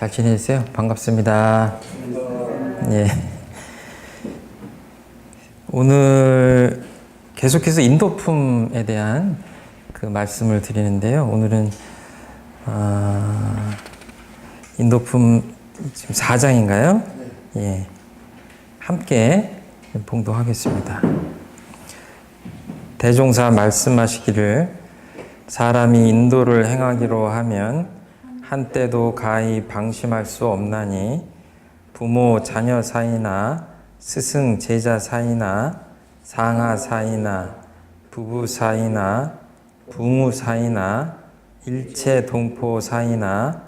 잘 지내세요? 반갑습니다. 예. 오늘 계속해서 인도품에 대한 그 말씀을 드리는데요. 오늘은 인도품 지금 4장인가요? 예. 함께 봉독하겠습니다. 대종사 말씀하시기를 사람이 인도를 행하기로 하면 한때도 가히 방심할 수 없나니 부모 자녀 사이나 스승 제자 사이나 상하 사이나 부부 사이나 부모 사이나 일체 동포 사이나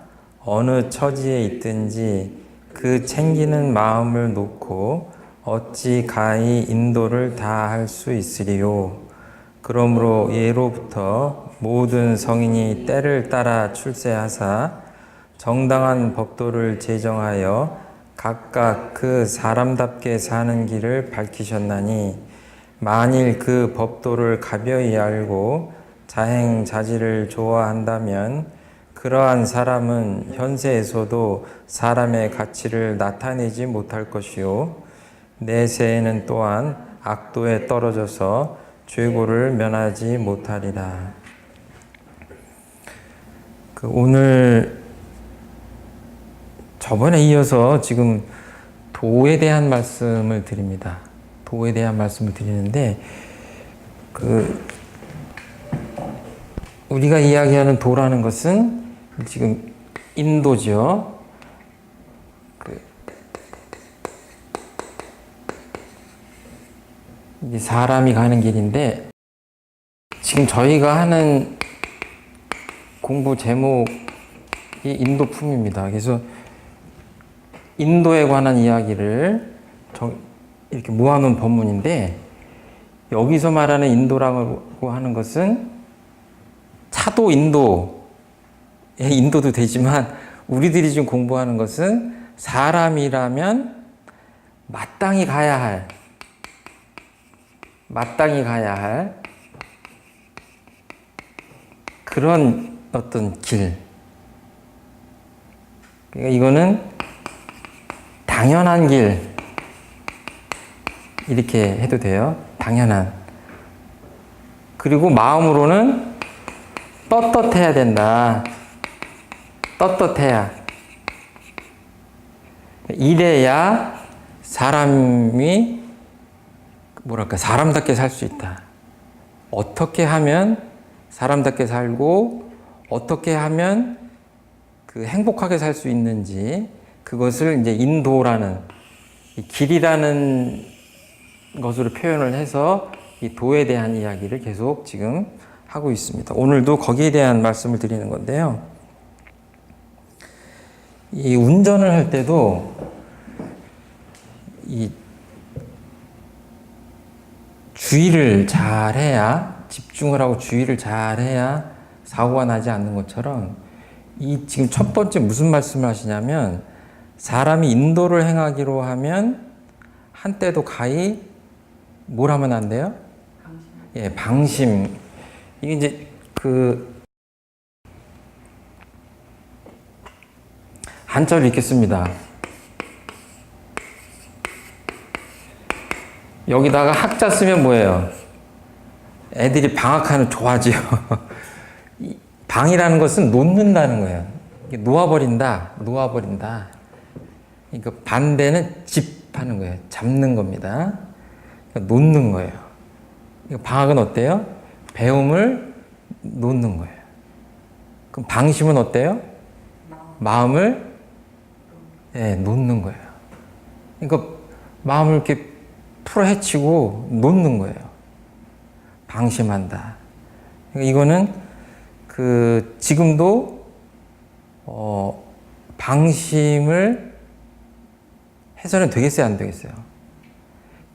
어느 처지에 있든지 그 챙기는 마음을 놓고 어찌 가히 인도를 다 할 수 있으리요. 그러므로 예로부터 모든 성인이 때를 따라 출세하사 정당한 법도를 제정하여 각각 그 사람답게 사는 길을 밝히셨나니 만일 그 법도를 가벼이 알고 자행자지를 좋아한다면 그러한 사람은 현세에서도 사람의 가치를 나타내지 못할 것이요 내세에는 또한 악도에 떨어져서 죄고를 면하지 못하리라. 오늘 저번에 이어서 지금 도에 대한 말씀을 드립니다. 도에 대한 말씀을 드리는데 우리가 이야기하는 도라는 것은 지금 인도죠. 이제 사람이 가는 길인데 지금 저희가 하는 공부 제목이 인도품입니다. 그래서 인도에 관한 이야기를 이렇게 모아놓은 본문인데 여기서 말하는 인도라고 하는 것은 차도 인도의 인도도 되지만 우리들이 지금 공부하는 것은 사람이라면 마땅히 가야 할 그런 어떤 길. 그러니까 이거는 당연한 길. 이렇게 해도 돼요. 당연한. 그리고 마음으로는 떳떳해야 된다. 떳떳해야. 이래야 사람이 사람답게 살 수 있다. 어떻게 하면 사람답게 살고 어떻게 하면 행복하게 살 수 있는지 그것을 이제 인도라는 길이라는 것으로 표현을 해서 이 도에 대한 이야기를 계속 지금 하고 있습니다. 오늘도 거기에 대한 말씀을 드리는 건데요. 이 운전을 할 때도 이 주의를 잘해야, 집중을 하고 주의를 잘해야 사고가 나지 않는 것처럼 이 지금 첫 번째 무슨 말씀을 하시냐면 사람이 인도를 행하기로 하면 한때도 가히 뭘 하면 안 돼요? 예, 방심. 이게 이제 한자로 읽겠습니다. 여기다가 학자 쓰면 뭐예요? 애들이 방학하는 좋아하지요. 방이라는 것은 놓는다는 거예요. 놓아버린다. 그러니까 반대는 집하는 거예요. 잡는 겁니다. 그러니까 놓는 거예요. 방학은 어때요? 배움을 놓는 거예요. 그럼 방심은 어때요? 마음을 놓는 거예요. 그러니까 마음을 이렇게 풀어헤치고 놓는 거예요. 방심한다. 그러니까 이거는 지금도 방심을 해서는 되겠어요, 안 되겠어요?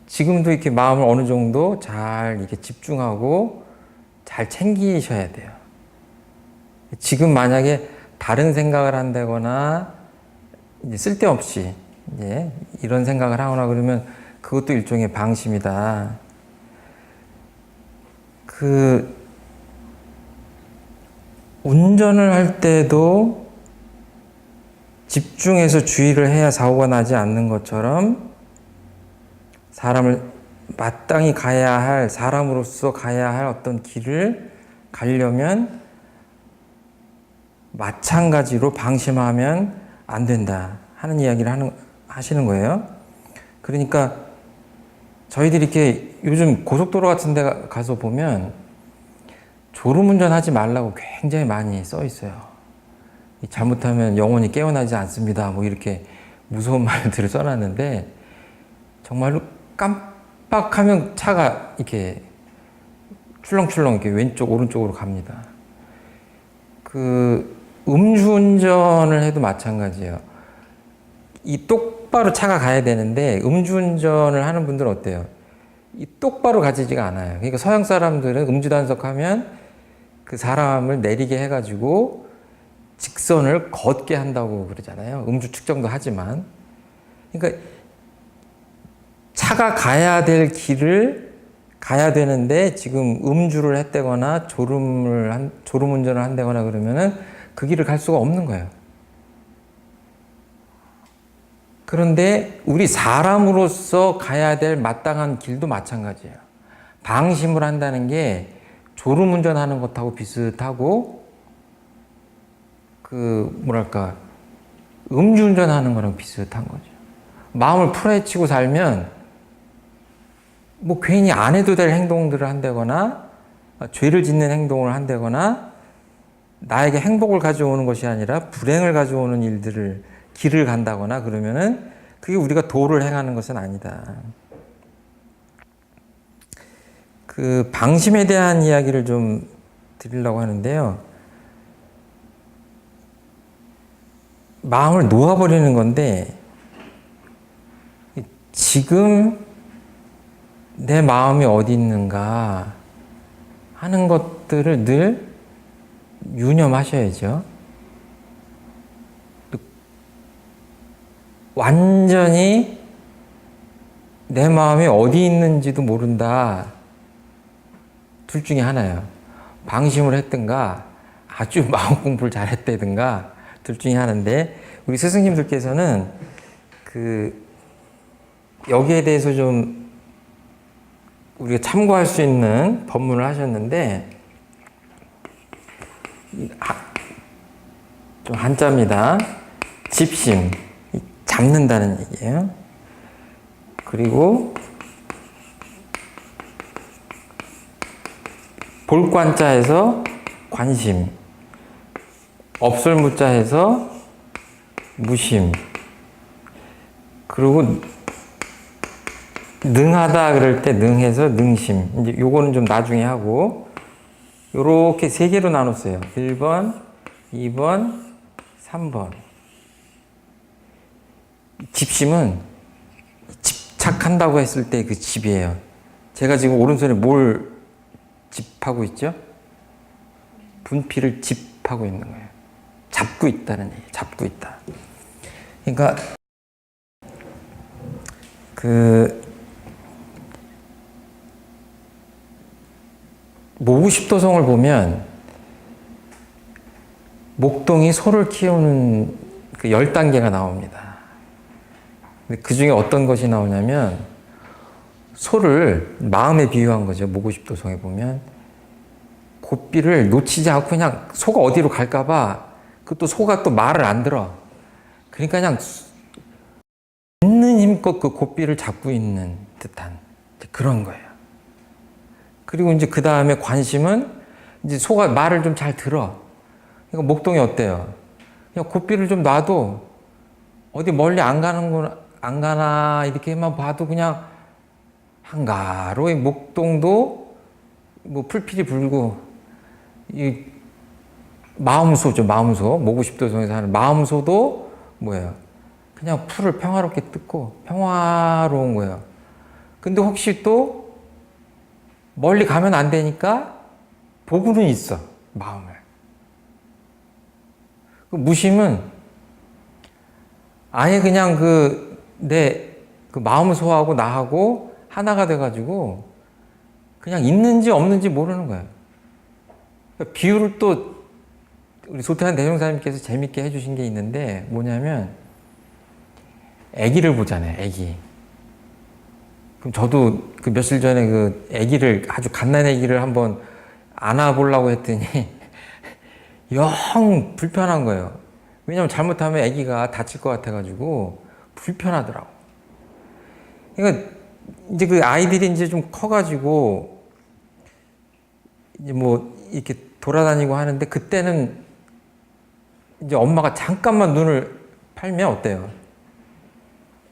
지금도 이렇게 마음을 어느 정도 잘 이렇게 집중하고 잘 챙기셔야 돼요. 지금 만약에 다른 생각을 한다거나 이제 쓸데없이 이제 이런 생각을 하거나 그러면 그것도 일종의 방심이다. 운전을 할 때도 집중해서 주의를 해야 사고가 나지 않는 것처럼 사람을 마땅히 가야 할, 사람으로서 가야 할 어떤 길을 가려면 마찬가지로 방심하면 안 된다 하는 이야기를 하시는 거예요. 그러니까 저희들이 이렇게 요즘 고속도로 같은 데 가서 보면 졸음운전하지 말라고 굉장히 많이 써 있어요. 잘못하면 영혼이 깨어나지 않습니다. 뭐 이렇게 무서운 말들을 써놨는데 정말로 깜빡하면 차가 이렇게 출렁출렁 이렇게 왼쪽 오른쪽으로 갑니다. 그 음주운전을 해도 마찬가지예요. 이 똑바로 차가 가야 되는데 음주운전을 하는 분들은 어때요? 이 똑바로 가지지가 않아요. 그러니까 서양 사람들은 음주단속하면 그 사람을 내리게 해가지고 직선을 걷게 한다고 그러잖아요. 음주 측정도 하지만. 그러니까 차가 가야 될 길을 가야 되는데 지금 음주를 했다거나 졸음운전을 한다거나 그러면은 그 길을 갈 수가 없는 거예요. 그런데 우리 사람으로서 가야 될 마땅한 길도 마찬가지예요. 방심을 한다는 게 졸음운전하는 것하고 비슷하고 음주운전하는 거랑 비슷한 거죠. 마음을 풀어헤치고 살면 뭐 괜히 안 해도 될 행동들을 한다거나 죄를 짓는 행동을 한다거나 나에게 행복을 가져오는 것이 아니라 불행을 가져오는 길을 간다거나 그러면은 그게 우리가 도를 행하는 것은 아니다. 그 방심에 대한 이야기를 좀 드리려고 하는데요. 마음을 놓아버리는 건데 지금 내 마음이 어디 있는가 하는 것들을 늘 유념하셔야죠. 완전히 내 마음이 어디 있는지도 모른다. 둘 중에 하나예요. 방심을 했든가 아주 마음 공부를 잘했다든가 둘 중에 하나인데 우리 스승님들께서는 여기에 대해서 좀 우리가 참고할 수 있는 법문을 하셨는데 좀 한자입니다. 집심, 잡는다는 얘기예요. 그리고 볼관자에서 관심, 업설무자에서 무심, 그리고 능하다 그럴 때 능해서 능심. 이제 요거는 좀 나중에 하고 요렇게 세 개로 나눴어요. 1번, 2번, 3번. 집심은 집착한다고 했을 때 그 집이에요. 제가 지금 오른손에 뭘 집하고 있죠? 분필을 집하고 있는 거예요. 잡고 있다는 얘기예요. 잡고 있다. 그러니까 모구십도성을 보면 목동이 소를 키우는 그 10단계가 나옵니다. 그 중에 어떤 것이 나오냐면 소를 마음에 비유한 거죠. 모구십도성에 보면 고삐를 놓치지 않고 그냥 소가 어디로 갈까봐 또 소가 또 말을 안 들어. 그러니까 그냥 있는 힘껏 그 고삐를 잡고 있는 듯한 그런 거예요. 그리고 이제 그 다음에 관심은 이제 소가 말을 좀 잘 들어. 그러니까 목동이 어때요? 그냥 고삐를 좀 놔도 어디 멀리 안 가나 이렇게만 봐도 그냥 한가로이 목동도 뭐 풀필이 불고 이 마음소죠. 마음소. 모구십도성에서 하는 마음소도 뭐예요? 그냥 풀을 평화롭게 뜯고 평화로운 거예요. 근데 혹시 또 멀리 가면 안 되니까 보고는 있어. 마음을. 무심은 아예 그냥 내 마음소하고 나하고 하나가 돼가지고 그냥 있는지 없는지 모르는 거예요. 비유를 또 우리 소태한 대종사님께서 재밌게 해주신 게 있는데 뭐냐면 아기를 보잖아요. 아기. 그럼 저도 그 며칠 전에 그 아기를 아주 갓난 아기를 한번 안아보려고 했더니 영 불편한 거예요. 왜냐면 잘못하면 아기가 다칠 것 같아가지고 불편하더라고. 그러니까 이제 그 아이들이 이제 좀 커가지고 이제 뭐 이렇게 돌아다니고 하는데 그때는 이제 엄마가 잠깐만 눈을 팔면 어때요?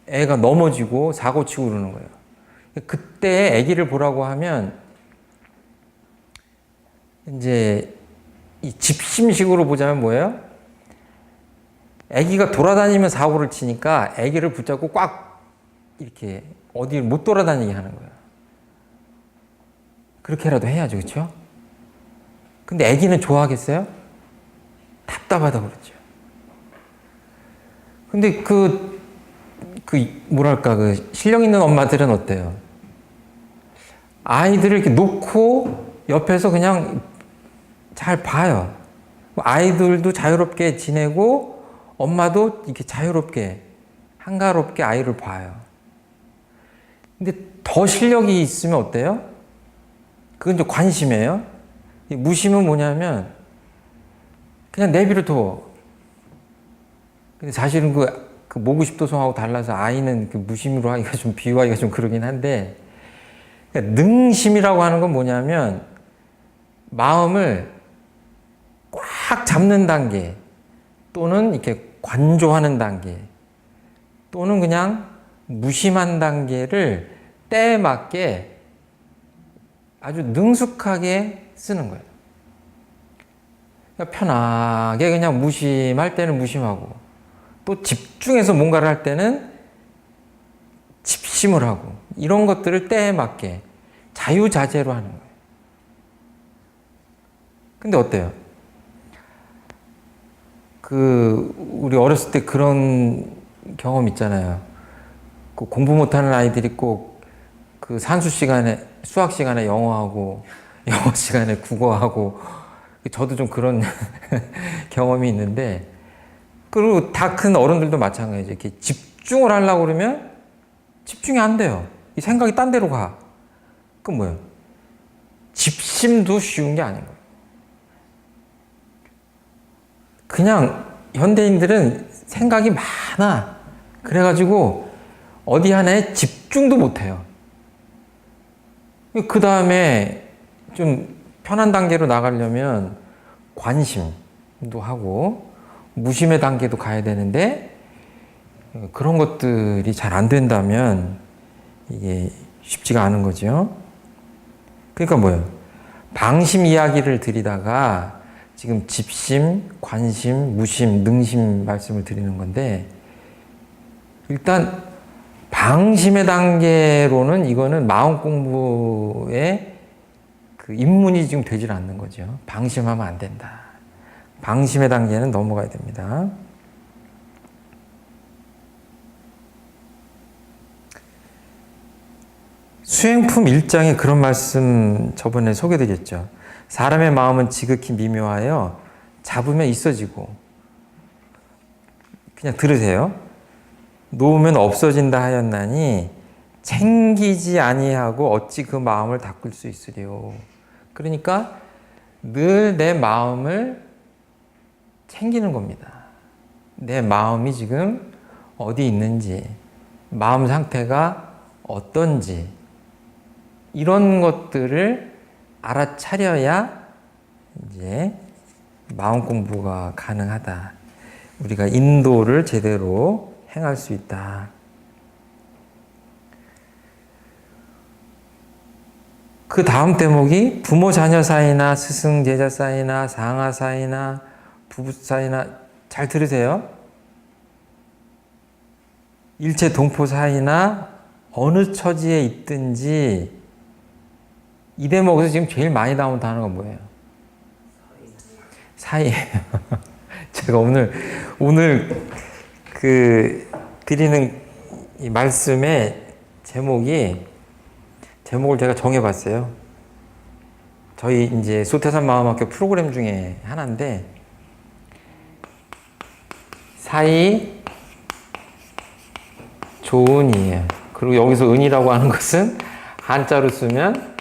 애가 넘어지고 사고 치고 그러는 거예요. 그때 아기를 보라고 하면 이제 이 집심식으로 보자면 뭐예요? 아기가 돌아다니면 사고를 치니까 아기를 붙잡고 꽉 이렇게 어디를 못 돌아다니게 하는 거예요. 그렇게라도 해야죠, 그렇죠? 근데 아기는 좋아하겠어요? 답답하다 그러죠. 근데 뭐랄까, 그 실력 있는 엄마들은 어때요? 아이들을 이렇게 놓고 옆에서 그냥 잘 봐요. 아이들도 자유롭게 지내고 엄마도 이렇게 자유롭게 한가롭게 아이를 봐요. 근데 더 실력이 있으면 어때요? 그건 이제 관심이에요. 무심은 뭐냐면 그냥 내비를 둬. 근데 사실은 그 모구십도성하고 달라서 아이는 그 무심으로 하기가 좀 비유하기가 좀 그러긴 한데, 그러니까 능심이라고 하는 건 뭐냐면 마음을 꽉 잡는 단계 또는 이렇게 관조하는 단계 또는 그냥 무심한 단계를 때에 맞게 아주 능숙하게 쓰는 거예요. 그러니까 편하게 그냥 무심할 때는 무심하고 또 집중해서 뭔가를 할 때는 집심을 하고 이런 것들을 때에 맞게 자유자재로 하는 거예요. 근데 어때요? 우리 어렸을 때 그런 경험 있잖아요. 공부 못하는 아이들이 꼭 그 산수 시간에, 수학 시간에 영어하고, 영어 시간에 국어하고, 저도 좀 그런 경험이 있는데, 그리고 다 큰 어른들도 마찬가지죠. 이렇게 집중을 하려고 그러면 집중이 안 돼요. 이 생각이 딴 데로 가. 그건 뭐예요? 집심도 쉬운 게 아닌 거예요. 그냥 현대인들은 생각이 많아. 그래가지고 어디 하나에 집중도 못해요. 그 다음에 좀 편한 단계로 나가려면 관심도 하고 무심의 단계도 가야 되는데 그런 것들이 잘 안 된다면 이게 쉽지가 않은 거죠. 그러니까 뭐예요? 방심 이야기를 드리다가 지금 집심, 관심, 무심, 능심 말씀을 드리는 건데 일단 방심의 단계로는 이거는 마음 공부에 그 입문이 지금 되질 않는 거죠. 방심하면 안 된다. 방심의 단계는 넘어가야 됩니다. 수행품 1장에 그런 말씀 저번에 소개드렸죠. 사람의 마음은 지극히 미묘하여 잡으면 있어지고 그냥 들으세요. 놓으면 없어진다 하였나니 챙기지 아니하고 어찌 그 마음을 닦을 수 있으리요. 그러니까 늘 내 마음을 챙기는 겁니다. 내 마음이 지금 어디 있는지, 마음 상태가 어떤지 이런 것들을 알아차려야 이제 마음 공부가 가능하다. 우리가 인도를 제대로 행할 수 있다. 그 다음 대목이 부모 자녀 사이나 스승 제자 사이나 상하 사이나 부부 사이나 잘 들으세요. 일체 동포 사이나 어느 처지에 있든지 이 대목에서 지금 제일 많이 나온 단어가 뭐예요? 사이예요. 제가 오늘 드리는 이 말씀의 제목을 제가 정해봤어요. 저희 이제 소태산 마음학교 프로그램 중에 하나인데 사이 좋은이에요. 그리고 여기서 은이라고 하는 것은 한자로 쓰면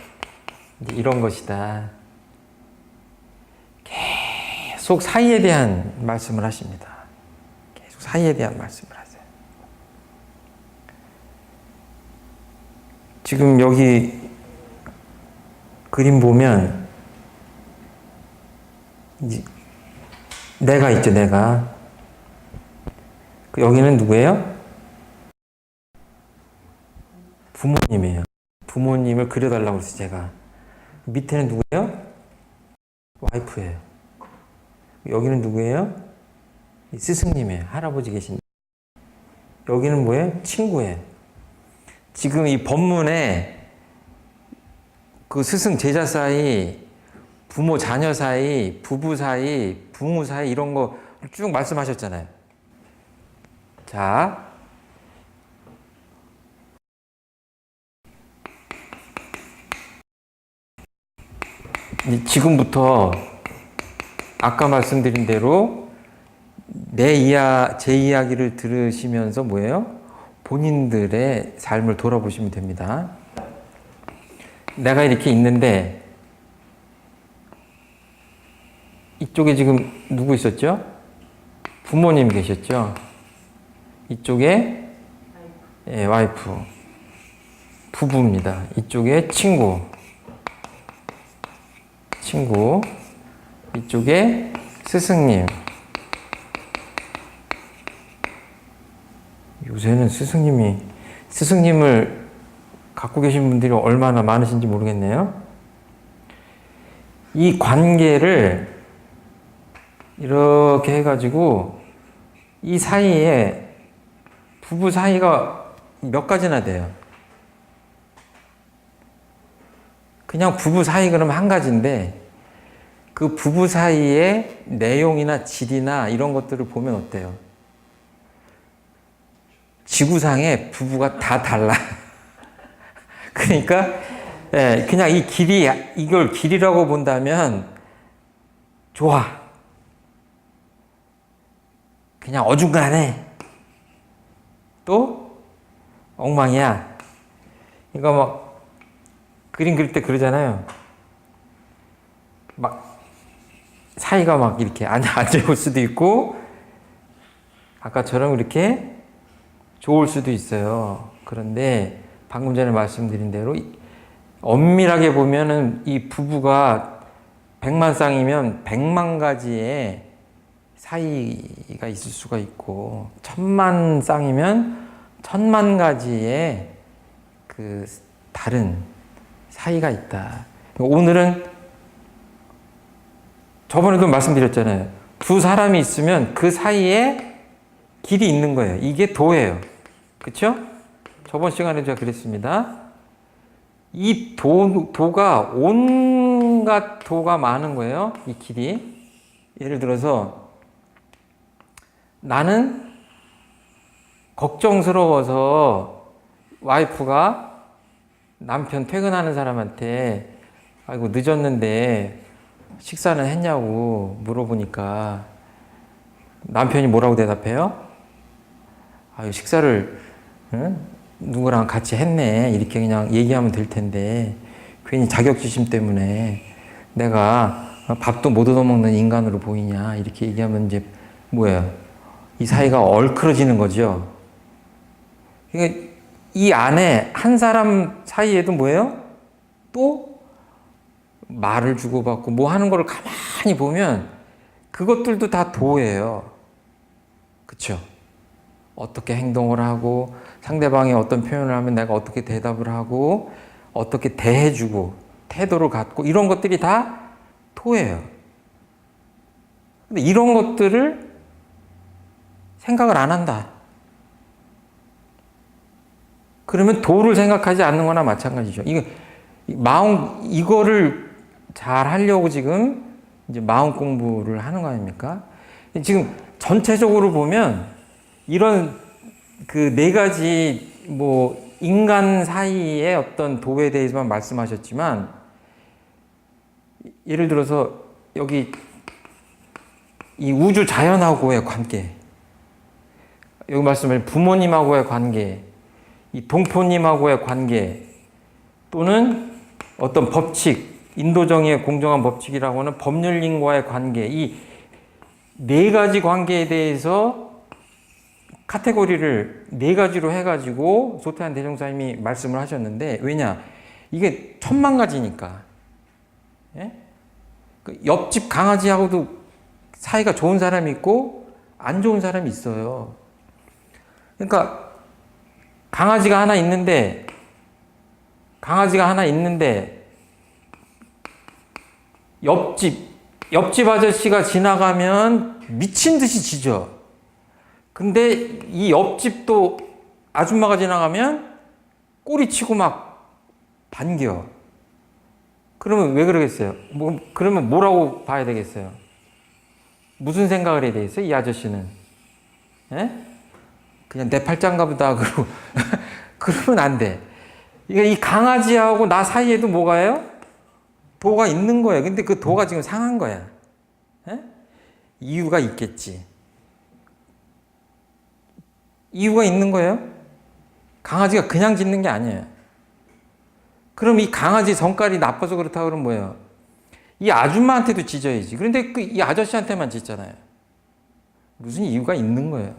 이런 것이다. 계속 사이에 대한 말씀을 하십니다. 계속 사이에 대한 말씀을 하세요. 지금 여기 그림 보면 내가 있죠, 내가. 여기는 누구예요? 부모님이에요. 부모님을 그려달라고 그랬어요, 제가. 밑에는 누구예요? 와이프예요. 여기는 누구예요? 스승님이에요. 할아버지 계신. 여기는 뭐예요? 친구예요. 지금 이 법문에 그 스승 제자 사이, 부모 자녀 사이, 부부 사이, 부모 사이 이런 거 쭉 말씀하셨잖아요. 자, 지금부터 아까 말씀드린 대로 제 이야기를 들으시면서 뭐예요? 본인들의 삶을 돌아보시면 됩니다. 내가 이렇게 있는데 이쪽에 지금 누구 있었죠? 부모님 계셨죠? 이쪽에 와이프, 부부입니다. 이쪽에 친구, 이쪽에 스승님. 요새는 스승님을 갖고 계신 분들이 얼마나 많으신지 모르겠네요. 이 관계를 이렇게 해가지고 이 사이에 부부 사이가 몇 가지나 돼요. 그냥 부부 사이 그러면 한 가지인데 그 부부 사이의 내용이나 질이나 이런 것들을 보면 어때요? 지구상에 부부가 다 달라. 그러니까 그냥 이걸 길이라고 본다면 좋아. 그냥 어중간해. 또 엉망이야. 이거 막 그림 그릴 때 그러잖아요. 막 사이가 막 이렇게 안 좋을 수도 있고 아까처럼 이렇게 좋을 수도 있어요. 그런데 방금 전에 말씀드린 대로 엄밀하게 보면은 이 부부가 100만 쌍이면 100만 가지의 사이가 있을 수가 있고 1000만 쌍이면 1000만 가지의 그 다른 사이가 있다. 오늘은 저번에도 말씀드렸잖아요. 두 사람이 있으면 그 사이에 길이 있는 거예요. 이게 도예요. 그렇죠? 저번 시간에 제가 그랬습니다. 이 도가 온갖 도가 많은 거예요. 이 길이. 예를 들어서 나는 걱정스러워서 와이프가 남편 퇴근하는 사람한테 아이고 늦었는데 식사는 했냐고 물어보니까 남편이 뭐라고 대답해요? 아유 식사를 누구랑 같이 했네 이렇게 그냥 얘기하면 될 텐데 괜히 자격지심 때문에 내가 밥도 못 얻어먹는 인간으로 보이냐 이렇게 얘기하면 이제 뭐예요? 이 사이가 얼클어지는 거죠. 그러니까 이 안에 한 사람 사이에도 뭐예요? 또 말을 주고받고 뭐 하는 거를 가만히 보면 그것들도 다 도예요. 그렇죠? 어떻게 행동을 하고 상대방이 어떤 표현을 하면 내가 어떻게 대답을 하고 어떻게 대해주고 태도를 갖고 이런 것들이 다 토예요. 근데 이런 것들을 생각을 안 한다. 그러면 도를 생각하지 않는 거나 마찬가지죠. 이거를 잘 하려고 지금 이제 마음 공부를 하는 거 아닙니까? 지금 전체적으로 보면 이런 그 네 가지 뭐 인간 사이의 어떤 도에 대해서만 말씀하셨지만 예를 들어서 여기 이 우주 자연하고의 관계 여기 말씀하신 부모님하고의 관계, 이 동포님하고의 관계, 또는 어떤 법칙, 인도정의의 공정한 법칙이라고 하는 법률인과의 관계, 이 네 가지 관계에 대해서 카테고리를 네 가지로 해가지고 소태한 대종사님이 말씀을 하셨는데, 왜냐? 이게 천만 가지니까. 예? 그 옆집 강아지하고도 사이가 좋은 사람이 있고 안 좋은 사람이 있어요. 그러니까 강아지가 하나 있는데 옆집 아저씨가 지나가면 미친 듯이 짖어. 근데 이 옆집도 아줌마가 지나가면 꼬리치고 막 반겨. 그러면 왜 그러겠어요? 그러면 뭐라고 봐야 되겠어요? 무슨 생각을 해야 되겠어요? 이 아저씨는? 예? 그냥 내 팔짱가 보다 그러고 그러면 안 돼. 이 강아지하고 나 사이에도 뭐가요? 도가 있는 거예요. 근데 그 도가 지금 상한 거야. 예? 이유가 있겠지. 이유가 있는 거예요. 강아지가 그냥 짖는 게 아니에요. 그럼 이 강아지 성깔이 나빠서 그렇다고 그러면 뭐예요? 이 아줌마한테도 짖어야지. 그런데 이 아저씨한테만 짖잖아요. 무슨 이유가 있는 거예요.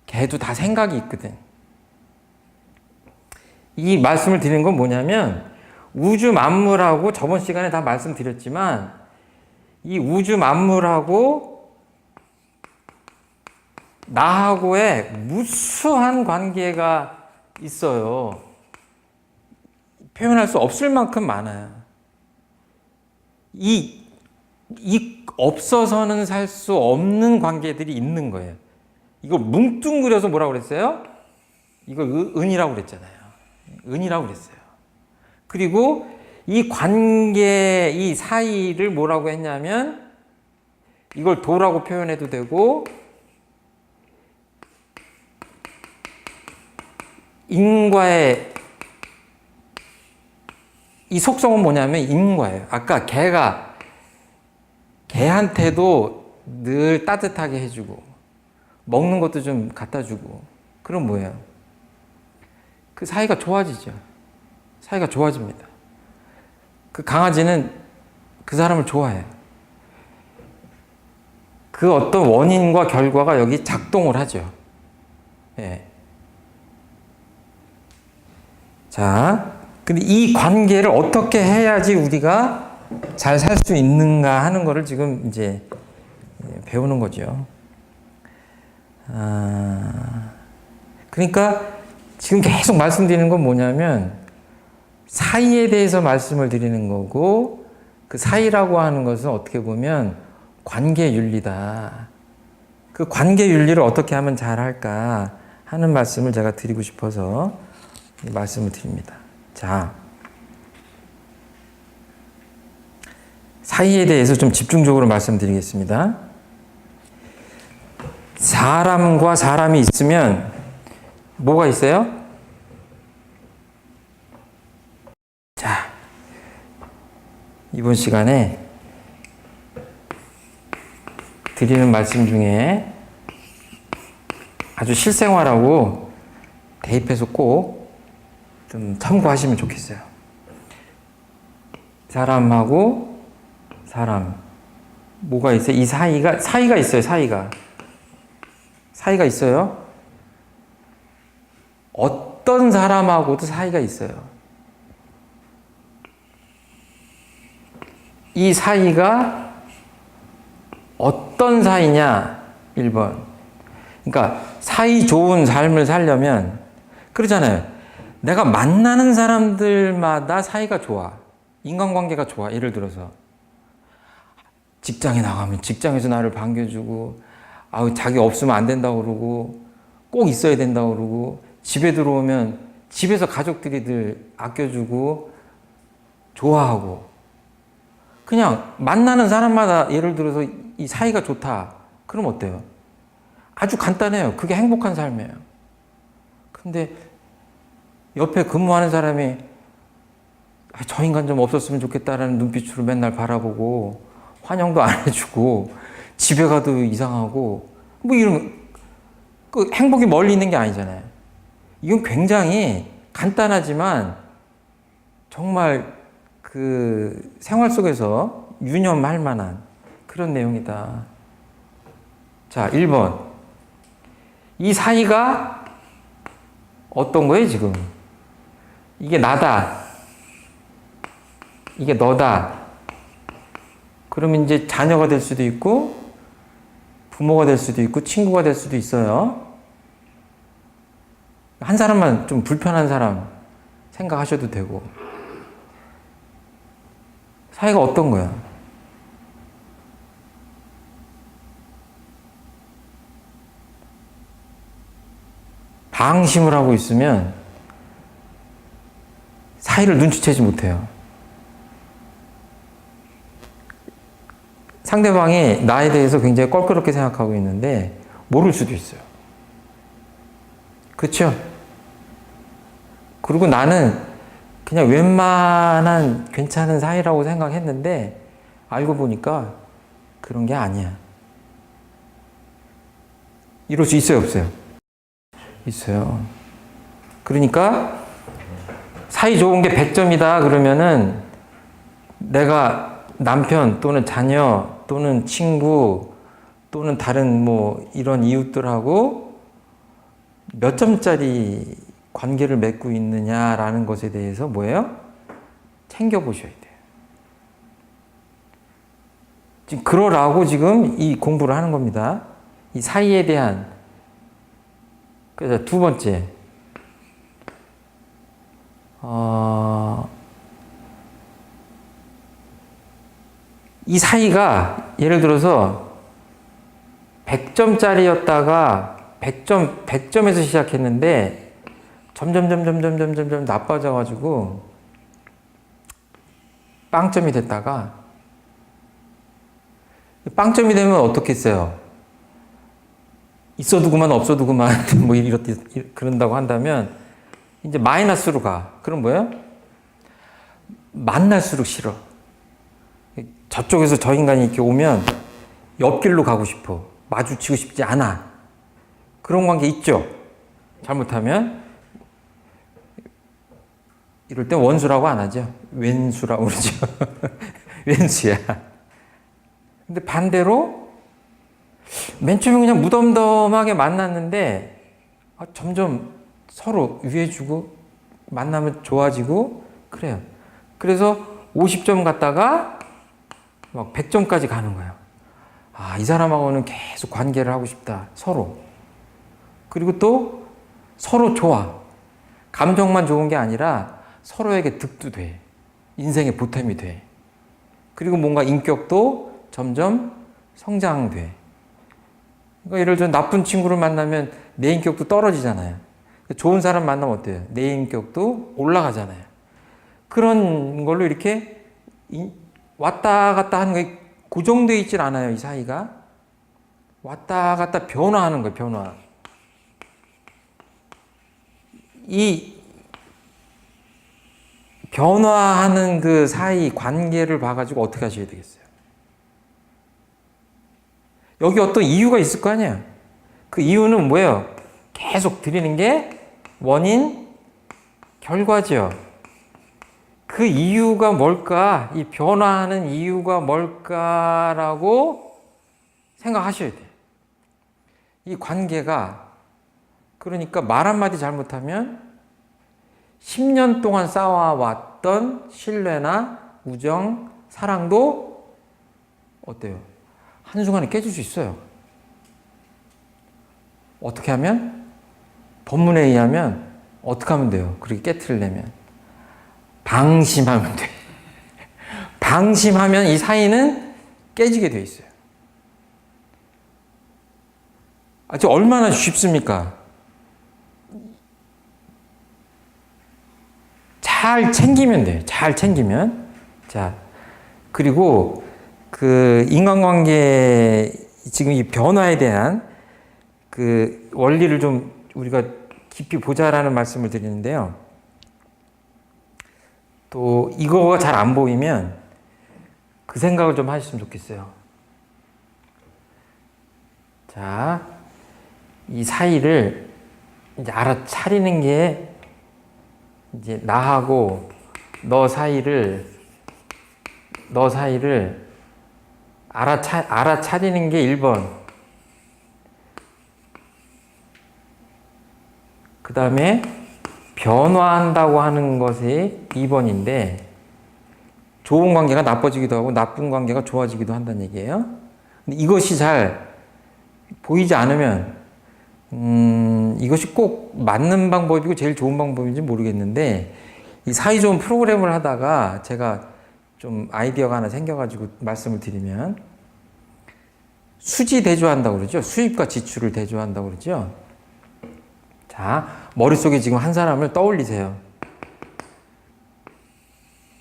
걔도 다 생각이 있거든. 이 말씀을 드리는 건 뭐냐면, 우주 만물하고 저번 시간에 다 말씀드렸지만, 이 우주 만물하고 나하고의 무수한 관계가 있어요. 표현할 수 없을 만큼 많아요. 이 없어서는 살 수 없는 관계들이 있는 거예요. 이거 뭉뚱그려서 뭐라고 그랬어요? 이거 은이라고 그랬잖아요. 은이라고 그랬어요. 그리고 이 관계, 이 사이를 뭐라고 했냐면, 이걸 도라고 표현해도 되고, 인과의 이 속성은 뭐냐면 인과예요. 아까 개한테도 늘 따뜻하게 해주고, 먹는 것도 좀 갖다 주고, 그럼 뭐예요? 그 사이가 좋아지죠. 사이가 좋아집니다. 그 강아지는 그 사람을 좋아해요. 그 어떤 원인과 결과가 여기 작동을 하죠. 예. 자, 근데 이 관계를 어떻게 해야지 우리가 잘 살 수 있는가 하는 거를 지금 이제 배우는 거죠. 그러니까 지금 계속 말씀드리는 건 뭐냐면, 사이에 대해서 말씀을 드리는 거고, 그 사이라고 하는 것은 어떻게 보면 관계윤리다. 그 관계윤리를 어떻게 하면 잘할까 하는 말씀을 제가 드리고 싶어서 말씀을 드립니다. 자, 사이에 대해서 좀 집중적으로 말씀드리겠습니다. 사람과 사람이 있으면 뭐가 있어요? 자, 이번 시간에 드리는 말씀 중에 아주 실생활하고 대입해서 꼭 좀 참고하시면 좋겠어요. 사람하고 사람, 뭐가 있어요? 이 사이가 있어요. 사이가 있어요. 어떤 사람하고도 사이가 있어요. 이 사이가 어떤 사이냐? 1번. 그러니까 사이 좋은 삶을 살려면, 그러잖아요. 내가 만나는 사람들마다 사이가 좋아. 인간관계가 좋아. 예를 들어서 직장에 나가면 직장에서 나를 반겨주고, 자기 없으면 안 된다고 그러고, 꼭 있어야 된다고 그러고, 집에 들어오면 집에서 가족들이 늘 아껴주고 좋아하고, 그냥 만나는 사람마다 예를 들어서 이 사이가 좋다. 그럼 어때요? 아주 간단해요. 그게 행복한 삶이에요. 근데 옆에 근무하는 사람이 저 인간 좀 없었으면 좋겠다라는 눈빛으로 맨날 바라보고, 환영도 안 해주고, 집에 가도 이상하고, 뭐 이러면 그 행복이 멀리 있는 게 아니잖아요. 이건 굉장히 간단하지만 정말 그 생활 속에서 유념할 만한 그런 내용이다. 자, 1번. 이 사이가 어떤 거예요, 지금? 이게 나다. 이게 너다. 그러면 이제 자녀가 될 수도 있고, 부모가 될 수도 있고, 친구가 될 수도 있어요. 한 사람만 좀 불편한 사람 생각하셔도 되고. 사이가 어떤 거야? 방심을 하고 있으면 사이를 눈치채지 못해요. 상대방이 나에 대해서 굉장히 껄끄럽게 생각하고 있는데 모를 수도 있어요. 그렇죠? 그리고 나는 그냥 웬만한 괜찮은 사이라고 생각했는데 알고 보니까 그런 게 아니야. 이럴 수 있어요, 없어요? 있어요. 그러니까 사이 좋은 게 100점이다 그러면은 내가 남편 또는 자녀 또는 친구 또는 다른 뭐 이런 이웃들하고 몇 점짜리 관계를 맺고 있느냐라는 것에 대해서 뭐예요? 챙겨보셔야 돼요. 지금 그러라고 지금 이 공부를 하는 겁니다. 이 사이에 대한. 그래서 두 번째, 이 사이가 예를 들어서 100점짜리였다가 100점에서 시작했는데 점점 나빠져가지고 빵점이 됐다가 빵점이 되면 어떻겠어요? 있어도 그만 없어도 그만 뭐 이렇게 그런다고 한다면 이제 마이너스로 가. 그럼 뭐예요? 만날수록 싫어. 저쪽에서 저 인간이 이렇게 오면 옆길로 가고 싶어. 마주치고 싶지 않아. 그런 관계 있죠? 잘못하면 이럴 땐 원수라고 안 하죠. 왼수라고 그러죠. 왼수야. 근데 반대로 맨 처음에 그냥 무덤덤하게 만났는데 점점 서로 위해주고 만나면 좋아지고 그래요. 그래서 50점 갔다가 막 100점까지 가는 거예요. 아, 이 사람하고는 계속 관계를 하고 싶다. 서로. 그리고 또 서로 좋아. 감정만 좋은 게 아니라 서로에게 득도 돼. 인생의 보탬이 돼. 그리고 뭔가 인격도 점점 성장돼. 그러니까 예를 들어 나쁜 친구를 만나면 내 인격도 떨어지잖아요. 좋은 사람 만나면 어때요? 내 인격도 올라가잖아요. 그런 걸로 이렇게 왔다 갔다 하는 게 고정되어 있질 않아요, 이 사이가. 왔다 갔다 변화하는 거예요, 변화. 이 변화하는 그 사이 관계를 봐가지고 어떻게 하셔야 되겠어요? 여기 어떤 이유가 있을 거 아니에요? 그 이유는 뭐예요? 계속 드리는 게 원인, 결과죠. 그 이유가 뭘까? 이 변화하는 이유가 뭘까라고 생각하셔야 돼요. 이 관계가 그러니까 말 한마디 잘못하면 10년 동안 쌓아왔던 신뢰나 우정, 사랑도 어때요? 한순간에 깨질 수 있어요. 어떻게 하면? 법문에 의하면 어떻게 하면 돼요? 그렇게 깨트리려면 방심하면 돼. 방심하면 이 사이는 깨지게 돼 있어요. 아주 얼마나 쉽습니까? 잘 챙기면 돼요. 잘 챙기면. 자, 그리고 그 인간관계 지금 이 변화에 대한 그 원리를 좀 우리가 깊이 보자라는 말씀을 드리는데요. 또 이거가 잘 안 보이면 그 생각을 좀 하셨으면 좋겠어요. 자, 이 사이를 이제 알아차리는 게 이제 나하고 너 사이를 알아차리는 게 1번. 그 다음에 변화한다고 하는 것이 2번인데 좋은 관계가 나빠지기도 하고 나쁜 관계가 좋아지기도 한다는 얘기예요. 근데 이것이 잘 보이지 않으면 이것이 꼭 맞는 방법이고 제일 좋은 방법인지 모르겠는데 이 사이좋은 프로그램을 하다가 제가 좀 아이디어가 하나 생겨가지고 말씀을 드리면 수지 대조한다고 그러죠. 수입과 지출을 대조한다고 그러죠. 자, 머릿속에 지금 한 사람을 떠올리세요.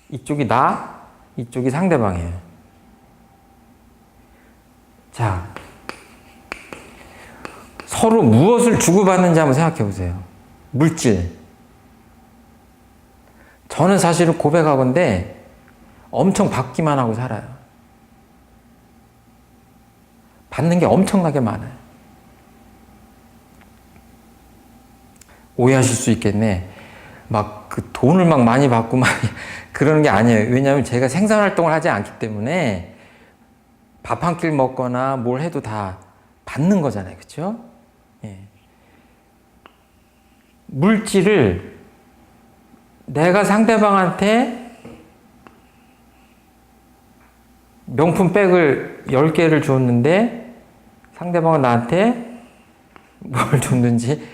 이쪽이 나, 이쪽이 상대방이에요. 자, 서로 무엇을 주고받는지 한번 생각해 보세요. 물질. 저는 사실은 고백하건데 엄청 받기만 하고 살아요. 받는 게 엄청나게 많아요. 오해하실 수 있겠네. 막 그 돈을 막 많이 받고 막 그러는 게 아니에요. 왜냐하면 제가 생산활동을 하지 않기 때문에 밥 한 끼 먹거나 뭘 해도 다 받는 거잖아요. 그렇죠? 예. 물질을 내가 상대방한테 명품 백을 10개를 줬는데 상대방은 나한테 뭘 줬는지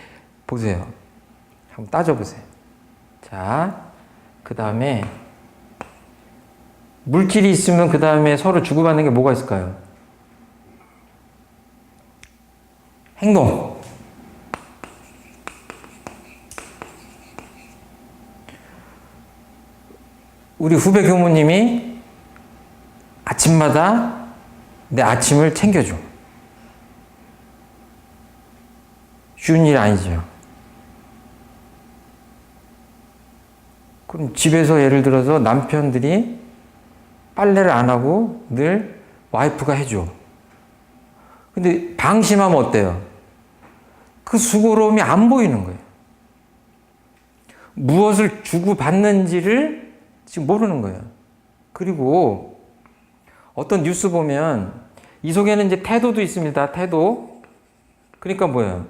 보세요. 한번 따져보세요. 자, 그 다음에 물질이 있으면 그 다음에 서로 주고받는 게 뭐가 있을까요? 행동. 우리 후배 교무님이 아침마다 내 아침을 챙겨줘. 쉬운 일 아니죠. 그럼 집에서 예를 들어서 남편들이 빨래를 안 하고 늘 와이프가 해줘. 근데 방심하면 어때요? 그 수고로움이 안 보이는 거예요. 무엇을 주고받는지를 지금 모르는 거예요. 그리고 어떤 뉴스 보면 이 속에는 이제 태도도 있습니다. 태도. 그러니까 뭐예요?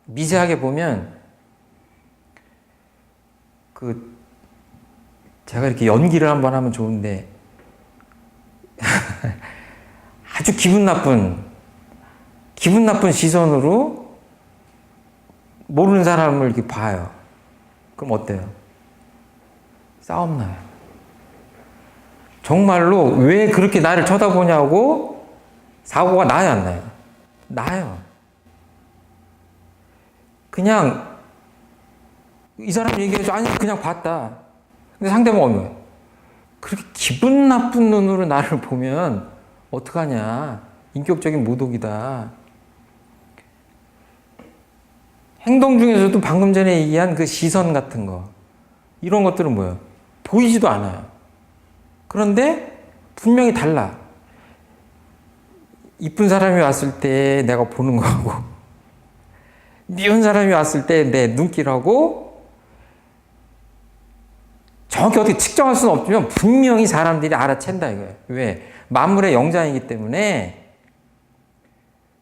미세하게 보면 제가 이렇게 연기를 한번 하면 좋은데 아주 기분 나쁜 시선으로 모르는 사람을 이렇게 봐요. 그럼 어때요? 싸움 나요. 정말로 왜 그렇게 나를 쳐다보냐고 사고가 나요, 안 나요? 나요. 그냥 이 사람 얘기해줘. 아니, 그냥 봤다. 근데 상대방은 뭐예요? 그렇게 기분 나쁜 눈으로 나를 보면 어떡하냐. 인격적인 모독이다. 행동 중에서도 방금 전에 얘기한 그 시선 같은 거. 이런 것들은 뭐예요? 보이지도 않아요. 그런데 분명히 달라. 이쁜 사람이 왔을 때 내가 보는 거하고 미운 사람이 왔을 때 내 눈길하고 정확히 어떻게 측정할 수는 없지만 분명히 사람들이 알아챈다 이거예요. 왜? 만물의 영장이기 때문에.